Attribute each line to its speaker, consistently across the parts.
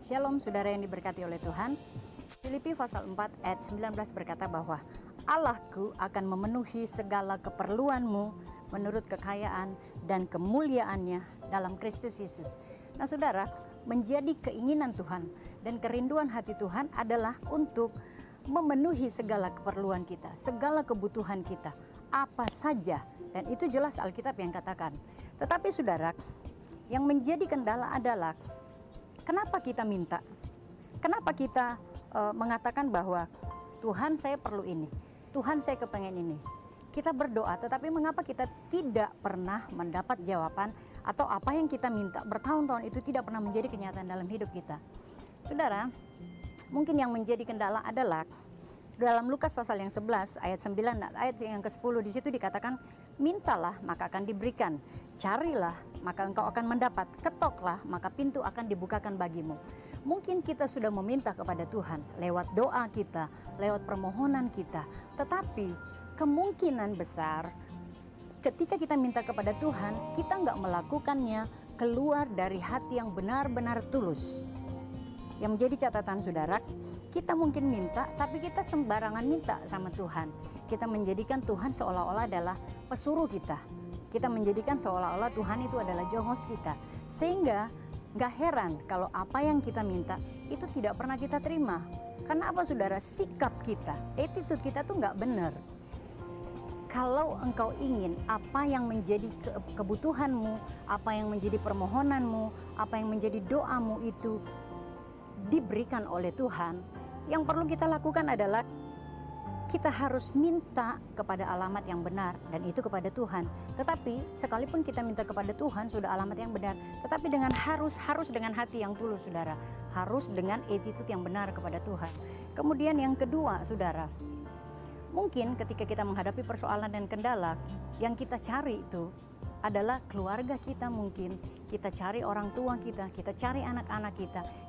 Speaker 1: Shalom saudara yang diberkati oleh Tuhan. Filipi pasal 4 ayat 19 berkata bahwa Allahku akan memenuhi segala keperluanmu menurut kekayaan dan kemuliaannya dalam Kristus Yesus. Nah saudara, menjadi keinginan Tuhan dan kerinduan hati Tuhan adalah untuk memenuhi segala keperluan kita, segala kebutuhan kita, apa saja. Dan itu jelas Alkitab yang katakan. Tetapi saudara, yang menjadi kendala adalah kenapa kita minta? Kenapa kita mengatakan bahwa Tuhan saya perlu ini, Tuhan saya kepengen ini. Kita berdoa, tetapi mengapa kita tidak pernah mendapat jawaban atau apa yang kita minta bertahun-tahun itu tidak pernah menjadi kenyataan dalam hidup kita? Saudara, mungkin yang menjadi kendala adalah dalam Lukas pasal yang 11 ayat 9 dan ayat yang ke-10 di situ dikatakan, mintalah maka akan diberikan, carilah maka engkau akan mendapat, ketoklah maka pintu akan dibukakan bagimu. Mungkin kita sudah meminta kepada Tuhan lewat doa kita, lewat permohonan kita, tetapi kemungkinan besar ketika kita minta kepada Tuhan, kita nggak melakukannya keluar dari hati yang benar-benar tulus. Yang menjadi catatan saudara, kita mungkin minta, tapi kita sembarangan minta sama Tuhan. Kita menjadikan Tuhan seolah-olah adalah pesuruh kita. Kita menjadikan seolah-olah Tuhan itu adalah jongos kita. Sehingga gak heran kalau apa yang kita minta itu tidak pernah kita terima. Karena apa saudara? Sikap kita, attitude kita tuh gak benar. Kalau engkau ingin apa yang menjadi kebutuhanmu, apa yang menjadi permohonanmu, apa yang menjadi doamu itu diberikan oleh Tuhan, yang perlu kita lakukan adalah kita harus minta kepada alamat yang benar, dan itu kepada Tuhan. Tetapi sekalipun kita minta kepada Tuhan sudah alamat yang benar, tetapi dengan harus dengan hati yang tulus saudara, harus dengan attitude yang benar kepada Tuhan. Kemudian yang kedua saudara, mungkin ketika kita menghadapi persoalan dan kendala, yang kita cari itu adalah keluarga kita, mungkin kita cari orang tua kita cari anak-anak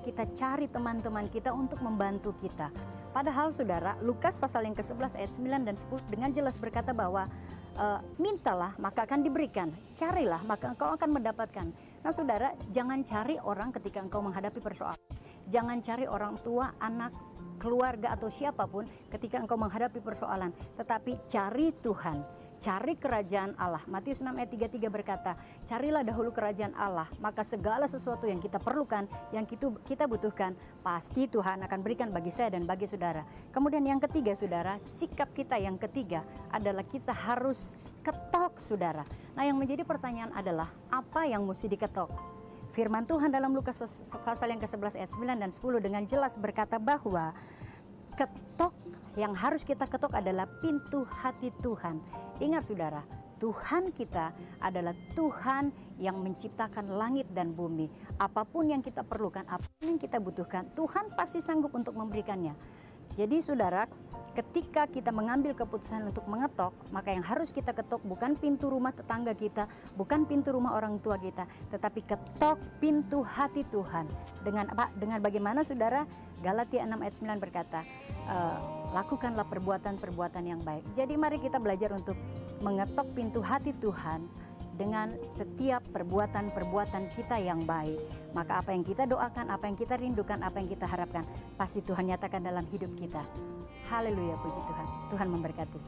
Speaker 1: kita cari teman-teman kita untuk membantu kita. Padahal saudara, Lukas pasal yang ke-11 ayat 9 dan 10 dengan jelas berkata bahwa mintalah maka akan diberikan, carilah maka engkau akan mendapatkan. Nah saudara, jangan cari orang ketika engkau menghadapi persoalan. Jangan cari orang tua, anak, keluarga atau siapapun ketika engkau menghadapi persoalan. Tetapi cari Tuhan. Cari kerajaan Allah. Matius 6 ayat 33 berkata, carilah dahulu kerajaan Allah, maka segala sesuatu yang kita perlukan, yang kita butuhkan, pasti Tuhan akan berikan bagi saya dan bagi saudara. Kemudian yang ketiga saudara, sikap kita yang ketiga adalah kita harus ketok saudara. Nah yang menjadi pertanyaan adalah, apa yang mesti diketok? Firman Tuhan dalam Lukas pasal yang ke-11 ayat 9 dan 10 dengan jelas berkata bahwa ketok yang harus kita ketok adalah pintu hati Tuhan. Ingat saudara, Tuhan kita adalah Tuhan yang menciptakan langit dan bumi. Apapun yang kita perlukan, apapun yang kita butuhkan, Tuhan pasti sanggup untuk memberikannya. Jadi saudara, ketika kita mengambil keputusan untuk mengetok, maka yang harus kita ketok bukan pintu rumah tetangga kita, bukan pintu rumah orang tua kita, tetapi ketok pintu hati Tuhan. Dengan apa? Dengan bagaimana saudara? Galatia 6 ayat 9 berkata, lakukanlah perbuatan-perbuatan yang baik. Jadi mari kita belajar untuk mengetok pintu hati Tuhan dengan setiap perbuatan-perbuatan kita yang baik. Maka apa yang kita doakan, apa yang kita rindukan, apa yang kita harapkan, pasti Tuhan nyatakan dalam hidup kita. Haleluya, puji Tuhan. Tuhan memberkati.